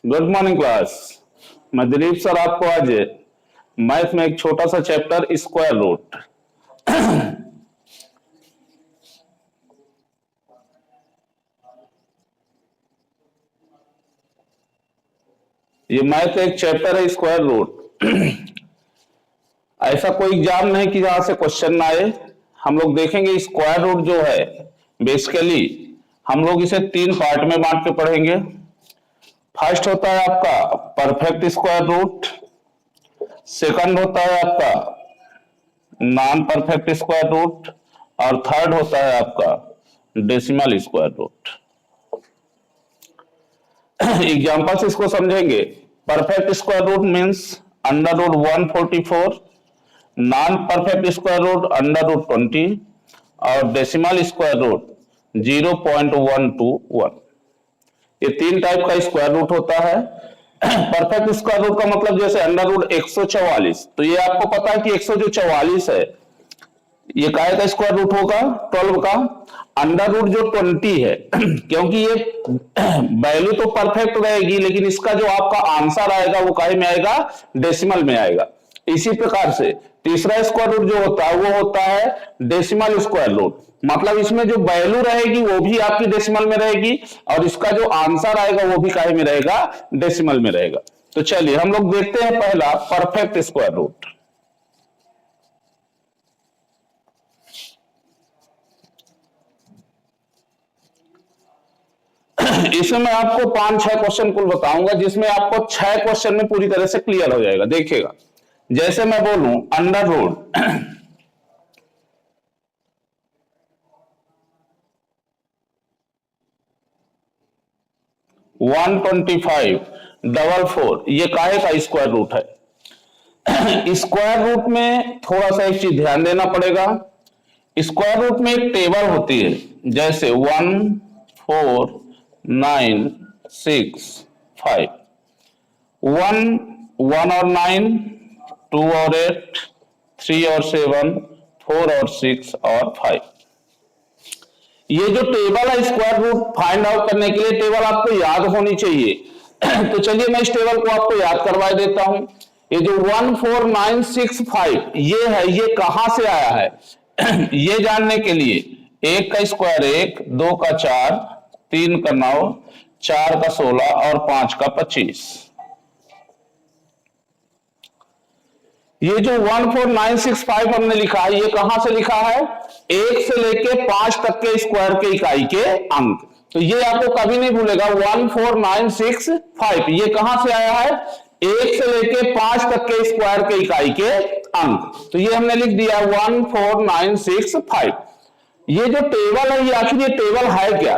Good morning class. मैं Dilip sir आपको आज मैथ में एक छोटा सा चैप्टर स्क्वायर रूट ये मैथ एक चैप्टर है स्क्वायर रूट। ऐसा कोई एग्जाम नहीं कि जहां से क्वेश्चन ना आए। हम लोग देखेंगे स्क्वायर रूट जो है बेसिकली हम लोग इसे तीन पार्ट में बांट के पढ़ेंगे। फर्स्ट होता है आपका परफेक्ट स्क्वायर रूट, सेकंड होता है आपका नॉन परफेक्ट स्क्वायर रूट और थर्ड होता है आपका डेसिमल स्क्वायर रूट। एग्जाम्पल्स इसको समझेंगे। Perfect square root means under root 144, non perfect square root under root 20 और डेसिमल स्क्वायर रूट 0.121। ये तीन टाइप का स्क्वायर रूट होता है। परफेक्ट स्क्वायर रूट का मतलब जैसे अंडर रूट 144, तो ये आपको पता है कि 144 है, ये काय का स्क्वायर रूट होगा 12 का। अंडर रूट जो 20 है क्योंकि ये वैल्यू तो परफेक्ट रहेगी लेकिन इसका जो आपका आंसर आएगा वो काय में आएगा, डेसिमल में आएगा। इसी प्रकार से तीसरा स्क्वायर रूट जो होता है वो होता है डेसिमल स्क्वायर रूट, मतलब इसमें जो वैल्यू रहेगी वो भी आपकी डेसिमल में रहेगी और इसका जो आंसर आएगा वो भी काय में रहेगा, डेसिमल में रहेगा। तो चलिए हम लोग देखते हैं पहला परफेक्ट स्क्वायर रूट। इसमें मैं आपको 5-6 क्वेश्चन कुल बताऊंगा जिसमें आपको 6 क्वेश्चन में पूरी तरह से क्लियर हो जाएगा। देखिएगा जैसे मैं बोलूं अंडर रूट 125 डबल 4, ये काहे का स्क्वायर रूट है। स्क्वायर रूट में थोड़ा सा एक चीज ध्यान देना पड़ेगा। स्क्वायर रूट में एक टेबल होती है, जैसे 1 4 9 6 5, 1 और 9, 2 और 8, 3 और 7, 4 और 6 और 5। ये जो टेबल है स्क्वायर रूट फाइंड आउट करने के लिए टेबल आपको याद होनी चाहिए। तो चलिए मैं इस टेबल को आपको याद करवा देता हूं। ये जो 1 4 9 6 5 ये है, ये कहां से आया है ये जानने के लिए 1 का स्क्वायर 1, 2 का 4, 3 का 9, 4 का 16 और 5 का 25। ये जो 1 4 9 6 5 हमने लिखा है ये कहां से लिखा है, 1 से लेके 5 तक के स्क्वायर के इकाई के अंक। तो ये आपको कभी नहीं भूलेगा 1 4 9 6 5 ये कहां से आया है, 1 से लेके 5 तक के स्क्वायर के इकाई के अंक। तो ये हमने लिख दिया 1 4 9 6 5। ये जो टेबल है ये आखिर ये टेबल है क्या,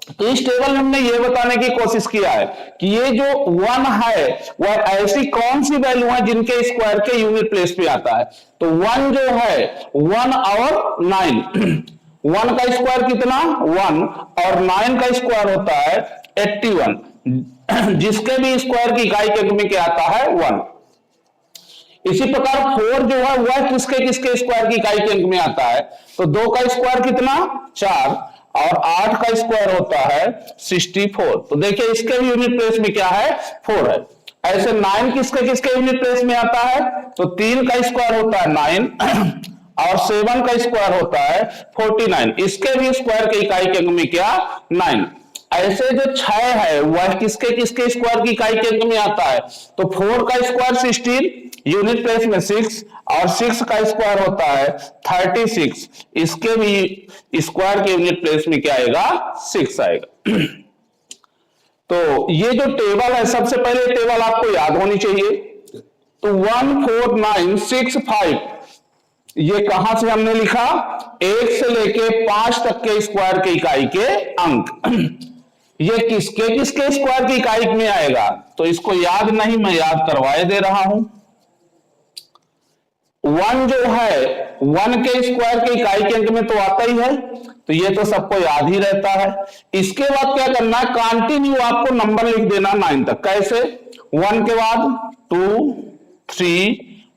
तो इस टेबल में हमने ये बताने की कोशिश किया है कि ये जो 1 है वह ऐसी कौन सी वैल्यू है जिनके स्क्वायर के यूनिट प्लेस पे आता है। तो 1 जो है 1 और 9, 1 का स्क्वायर कितना 1 और 9 का स्क्वायर होता है 81, जिसके भी स्क्वायर की इकाई के अंक में क्या आता है 1। इसी प्रकार 4 जो है वह किसके किसके स्क्वायर की इकाई के अंक में आता है, तो 2 का स्क्वायर कितना 4 और 8 का स्क्वायर होता है 64। तो देखिए इसके भी यूनिट प्लेस में क्या है 4 है। ऐसे 9 किसके किसके यूनिट प्लेस में आता है, तो 3 का स्क्वायर होता है 9 और 7 का स्क्वायर होता है 49, इसके भी स्क्वायर के इकाई के अंक में क्या 9। ऐसे जो 6 है वह किसके किसके स्क्वायर की इकाई के अंक में आता है, तो 4 का स्क्वायर 16, यूनिट प्लेस में 6 और 6 का स्क्वायर होता है 36, इसके भी स्क्वायर के यूनिट प्लेस में क्या आएगा 6 आएगा। तो ये जो टेबल है सबसे पहले टेबल आपको याद होनी चाहिए। तो 1 4 9 6 5 ये कहां से हमने लिखा, 1 से लेके 5 तक के स्क्वायर के इकाई के अंक। ये किसके किसके स्क्वायर की इकाई में आएगा, तो इसको याद नहीं मैं याद करवाए दे रहा हूं। 1 जो है 1 के स्क्वायर के इकाई के अंक में तो आता ही है, तो ये तो सबको याद ही रहता है। इसके बाद क्या करना है, कंटिन्यू आपको नंबर लिख देना 9 तक। कैसे, 1 के बाद 2 3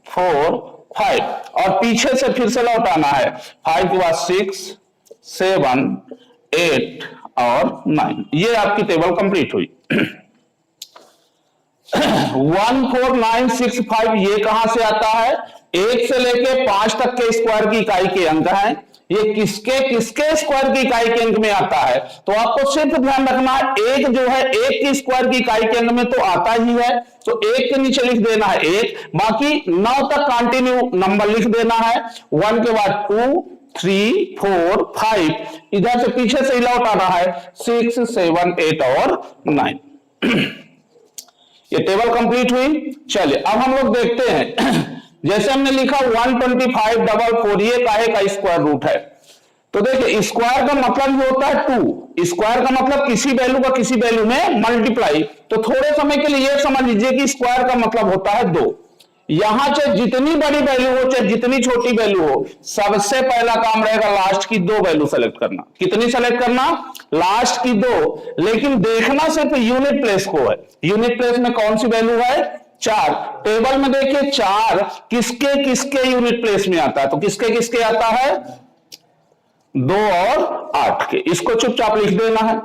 4 5 और पीछे से फिर से लौटाना है, 5 के बाद 6 7 8 और 9। ये आपकी टेबल कंप्लीट हुई। 14965 ये कहां से आता है? 1 से लेके 5 तक के स्क्वायर की इकाई के अंक हैं। ये किसके किसके स्क्वायर की इकाई के अंक में आता है? तो आपको सिर्फ ध्यान रखना है, एक जो है 1 की स्क्वायर की इकाई के अंक में तो आता ही है, तो 1 के नीचे लिख देना है 1, बाकी 9 तक कंटिन्यू नंबर लिख देना है। 1 के बाद 2 3 4 5, इधर से पीछे से लौट आ रहा है 6 7 8 और 9। ये टेबल कंप्लीट हुई। चलिए अब हम लोग देखते हैं जैसे हमने लिखा 125/4, ये काहे का स्क्वायर रूट है? तो देखिए स्क्वायर का मतलब ये होता है 2, स्क्वायर का मतलब किसी वैल्यू का किसी वैल्यू में मल्टीप्लाई। तो थोड़े समय के लिए ये समझ लीजिए कि स्क्वायर का मतलब होता है 2। यहां चाहे जितनी बड़ी वैल्यू हो चाहे जितनी छोटी वैल्यू हो, सबसे पहला काम रहेगा लास्ट की 2 वैल्यू सेलेक्ट करना। कितनी सेलेक्ट करना? लास्ट की 2। लेकिन देखना सिर्फ यूनिट प्लेस को है। यूनिट प्लेस में कौन सी वैल्यू है? 4। टेबल में देखिए 4 किसके किसके यूनिट प्लेस में आता है? तो किसके किसके आता है? 2 और 8 के। इसको चुपचाप लिख देना है।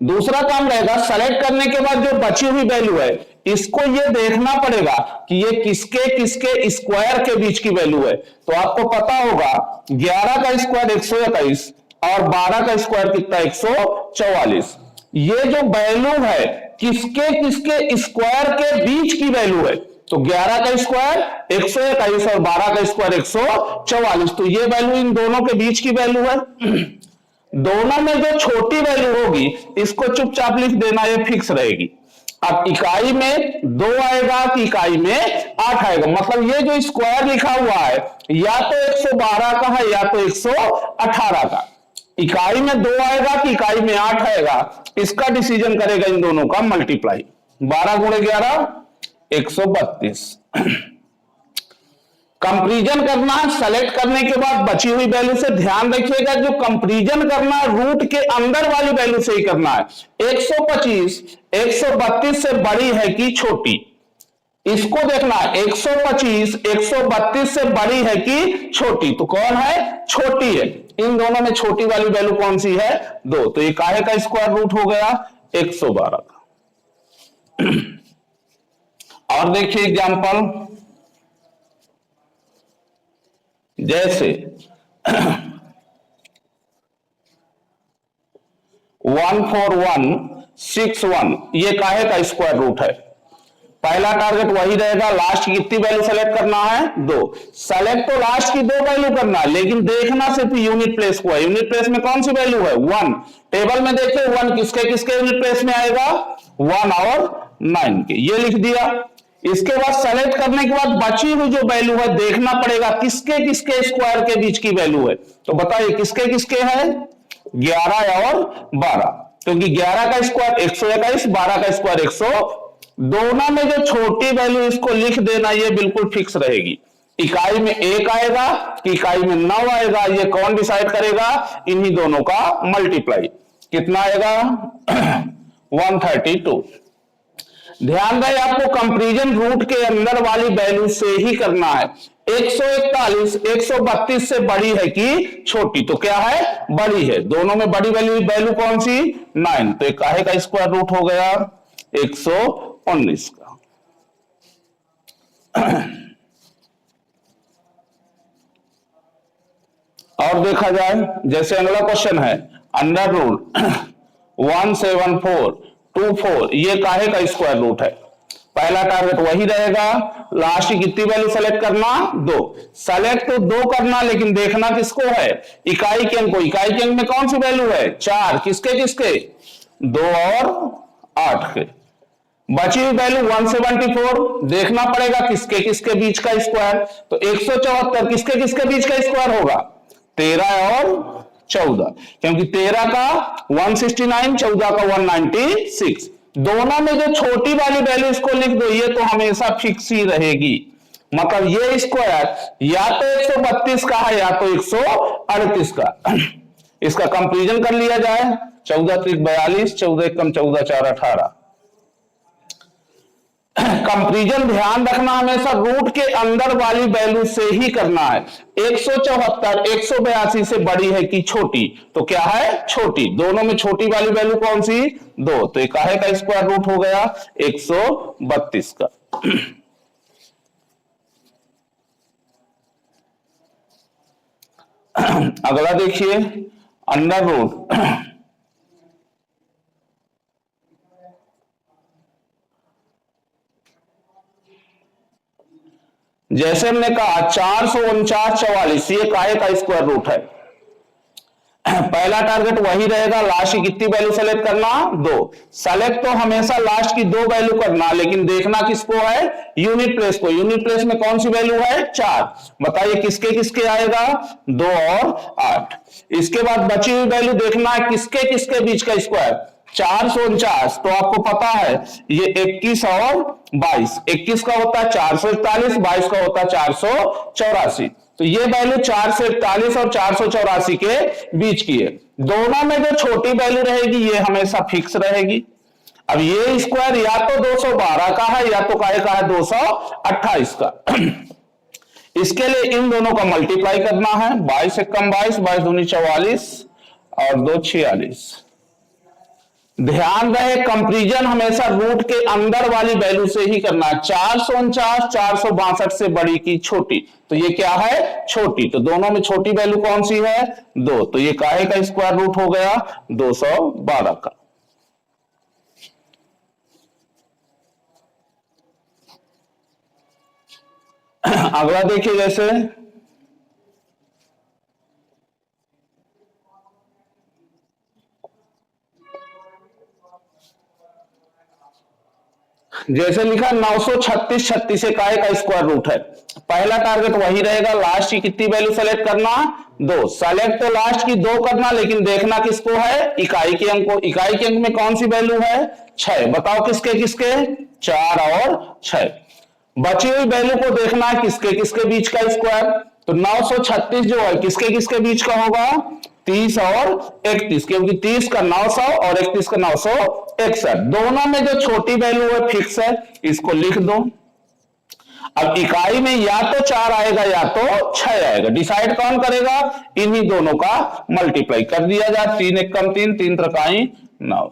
दूसरा काम रहेगा सेलेक्ट करने के बाद जो बची हुई वैल्यू है, इसको ये देखना पड़ेगा कि ये किसके किसके स्क्वायर के बीच की वैल्यू है। तो आपको पता होगा 11 का स्क्वायर 121 और 12 का स्क्वायर कितना? 144। ये जो वैल्यू है किसके किसके स्क्वायर के बीच की वैल्यू है। तो 11 का स्क्वायर 121 और 12 का स्क्वायर 144, तो ये वैल्यू इन दोनों के बीच की वैल्यू है। दोनों में जो छोटी वैल्यू होगी इसको चुपचाप लिख देना, ये फिक्स रहेगी। अब इकाई में 2 आएगा कि इकाई में 8 आएगा, मतलब ये जो स्क्वायर लिखा हुआ है या तो 112 का है या तो 118 का। इकाई में 2 आएगा कि इकाई में 8 आएगा, इसका डिसीजन करेगा इन दोनों का मल्टीप्लाई। 12 गुणे 11 132। कंपैरिजन करना है। सेलेक्ट करने के बाद बची हुई वैल्यू से ध्यान रखिएगा, जो कंपैरिजन करना है रूट के अंदर वाली वैल्यू से ही करना है। 125 132 से बड़ी है कि छोटी, इसको देखना है। 125 132 से बड़ी है कि छोटी, तो कौन है? छोटी है। इन दोनों में छोटी वाली वैल्यू कौन सी है? 2। तो ये काहे का स्क्वायर रूट हो गया? 112 का। और देखिए एग्जांपल, जैसे 14161, ये काहे का स्क्वायर रूट है? पहला टारगेट वही रहेगा, लास्ट की कितनी वैल्यू सेलेक्ट करना है? 2। सेलेक्ट तो लास्ट की 2 वैल्यू करना है, लेकिन देखना सिर्फ यूनिट प्लेस को है। यूनिट प्लेस में कौन सी वैल्यू है? 1। टेबल में देखिए 1 किसके किसके यूनिट प्लेस में आएगा? 1 और 9 के, ये लिख दिया। इसके बाद सेलेक्ट करने के बाद बची हुई जो वैल्यू है देखना पड़ेगा किसके किसके स्क्वायर के बीच की वैल्यू है। तो बताइए किसके किसके है? 11 और 12, क्योंकि 11 का स्क्वायर 121, 12 का स्क्वायर 100। दोनों में जो छोटी वैल्यू इसको लिख देना, ये बिल्कुल फिक्स रहेगी। इकाई में 1 आएगा कि इकाई में 9 आएगा, ये कौन डिसाइड करेगा? इन्हीं दोनों का मल्टीप्लाई। कितना आएगा? 132। ध्यान रहे आपको कंपैरिजन रूट के अंदर वाली वैल्यू से ही करना है। 141 132 से बड़ी है कि छोटी? तो क्या है? बड़ी है। दोनों में बड़ी वैल्यू कौन सी? 9। तो एक काहे का स्क्वायर रूट हो गया? 119 का। और देखा जाए, जैसे अगला क्वेश्चन है अंडर रूट 17424, ये काहे का स्क्वायर रूट है? पहला टारगेट वही रहेगा, लास्ट की कितनी वैल्यू सेलेक्ट करना? 2। सेलेक्ट तो 2 करना, लेकिन देखना किसको है? इकाई के अंक को। इकाई के अंक में कौन सी वैल्यू है? 4। किसके किसके? 2 और 8 के। बची हुई वैल्यू 174, देखना पड़ेगा किसके किसके बीच का स्क्वायर। तो 174 किसके किसके बीच का स्क्वायर होगा? 13 और 14, क्योंकि 13 का 169, 14 का 196। दोनों में जो छोटी वाली वैल्यू इसको लिख दो, ये तो हमेशा फिक्स ही रहेगी। मतलब ये स्क्वायर या तो 132 का है या तो 138 का। इसका कंपैरिजन कर लिया जाए। 14 3 42, 14 कम 14 4 18। कंपैरिजन ध्यान रखना हमेशा रूट के अंदर वाली वैल्यू से ही करना है। 174 182 से बड़ी है कि छोटी, तो क्या है छोटी। दोनों में छोटी वाली वैल्यू कौन सी 2, तो ये काहे का स्क्वायर रूट हो गया 132 का। अगला देखिए अंडर रूट, जैसे हमने कहा 449 ये काहे का स्क्वायर रूट है। पहला टारगेट वही रहेगा, लास्ट की कितनी वैल्यू सेलेक्ट करना 2। सेलेक्ट तो हमेशा लास्ट की 2 वैल्यू करना, लेकिन देखना किसको है यूनिट प्लेस को। यूनिट प्लेस में कौन सी वैल्यू है 4। बताइए किसके किसके आएगा 2 और 8। इसके बाद बची हुई वैल्यू देखना है किसके किसके बीच का स्क्वायर 449, तो आपको पता है ये 21 और 22। 21 का होता है 441, 22 का होता है 484। तो ये वैल्यू 441 और 484 के बीच की है। दोनों में जो छोटी वैल्यू रहेगी ये हमेशा फिक्स रहेगी। अब ये स्क्वायर या तो 212 का है या तो काय का है 228 का। इसके लिए इन दोनों का मल्टीप्लाई करना है, 22 एकम 22, 22 दूनी 44 और 2 46। ध्यान रहे कंपैरिजन हमेशा रूट के अंदर वाली वैल्यू से ही करना है। 449 462 से बड़ी की छोटी, तो ये क्या है छोटी। तो दोनों में छोटी वैल्यू कौन सी है 2, तो ये काहे का स्क्वायर रूट हो गया 212 का। अगला देखिए जैसे लिखा 936 36 से काहे का स्क्वायर रूट है। पहला टारगेट वही रहेगा, लास्ट की कितनी वैल्यू सेलेक्ट करना 2। सेलेक्ट तो लास्ट की 2 करना, लेकिन देखना किसको है इकाई के अंक को। इकाई के अंक में कौन सी वैल्यू है 6। बताओ किसके किसके 4 और 6। बची हुई वैल्यू को देखना है किसके किसके बीच का स्क्वायर। तो 936 जो है किसके किसके बीच का होगा 30 और 31, क्योंकि 30 का 900 और 31 का 961। दोनों में जो छोटी वैल्यू है फिक्स है, इसको लिख दो। अब इकाई में या तो 4 आएगा या तो 6 आएगा, डिसाइड कौन करेगा इन्हीं दोनों का मल्टीप्लाई कर दिया जाए। 3 एकम 3, 3 त्रिकाई 9।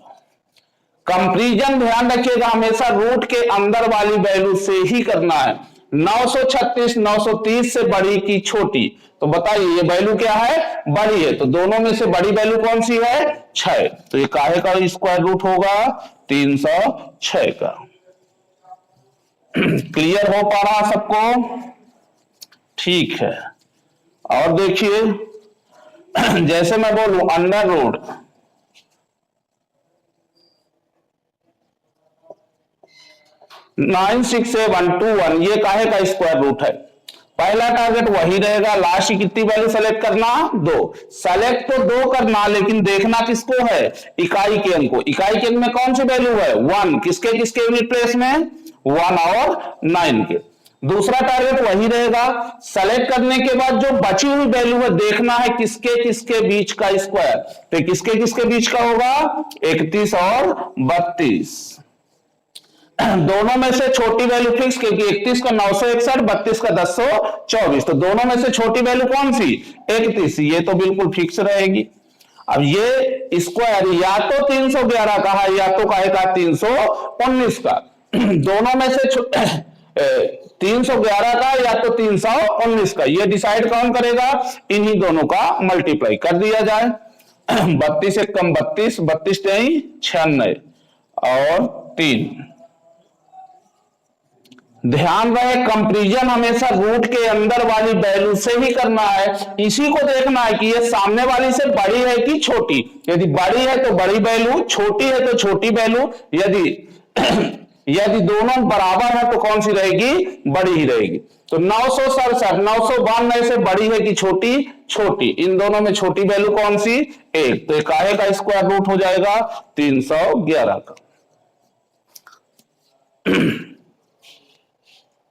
कंपैरिजन ध्यान रखिएगा हमेशा रूट के अंदर वाली वैल्यू से ही करना है। 936 930 से बड़ी की छोटी, तो बताइए ये वैल्यू क्या है बड़ी है, तो दोनों में से बड़ी वैल्यू कौन सी है 6। तो ये काहे का स्क्वायर रूट होगा 306 का। क्लियर हो पा रहा सबको, ठीक है। और देखिए जैसे मैं बोलूं अंडर रूट 96721, ये काहे का स्क्वायर रूट है। पहला टारगेट वही रहेगा, लास्ट की कितनी वैल्यू सेलेक्ट करना 2। सेलेक्ट तो 2 करना, लेकिन देखना किसको है इकाई के अंक को। इकाई के अंक में कौन सी वैल्यू है 1, किसके किसके यूनिट प्लेस में 1 और 9 के। दूसरा टारगेट वही रहेगा, सेलेक्ट करने के बाद जो बची हुई वैल्यू है देखना है किसके किसके बीच का स्क्वायर। तो किसके किसके बीच का होगा 31 और 32। दोनों में से छोटी वैल्यू फिक्स, क्योंकि 31 का 961, 32 का 1024, तो दोनों में से छोटी वैल्यू कौन सी 31, ये तो बिल्कुल फिक्स रहेगी। अब ये स्क्वायर या तो 311 का है या तो काहे का 319 का। दोनों में से 311 का या तो 319 का, ये डिसाइड कौन करेगा इन्हीं दोनों का मल्टीप्लाई कर दिया जाए। 32 एकम 32, 32 नहीं 96 और 3। ध्यान रहे कंपैरिजन हमेशा रूट के अंदर वाली वैल्यू से ही करना है। इसी को देखना है कि ये सामने वाली से बड़ी है कि छोटी। यदि बड़ी है तो बड़ी वैल्यू, छोटी है तो छोटी वैल्यू। यदि दोनों बराबर है तो कौन सी रहेगी बड़ी ही रहेगी। तो 967 992 से बड़ी है कि छोटी छोटी, इन दोनों में छोटी वैल्यू कौन सी 1, तो काहे का स्क्वायर रूट हो जाएगा 311 का।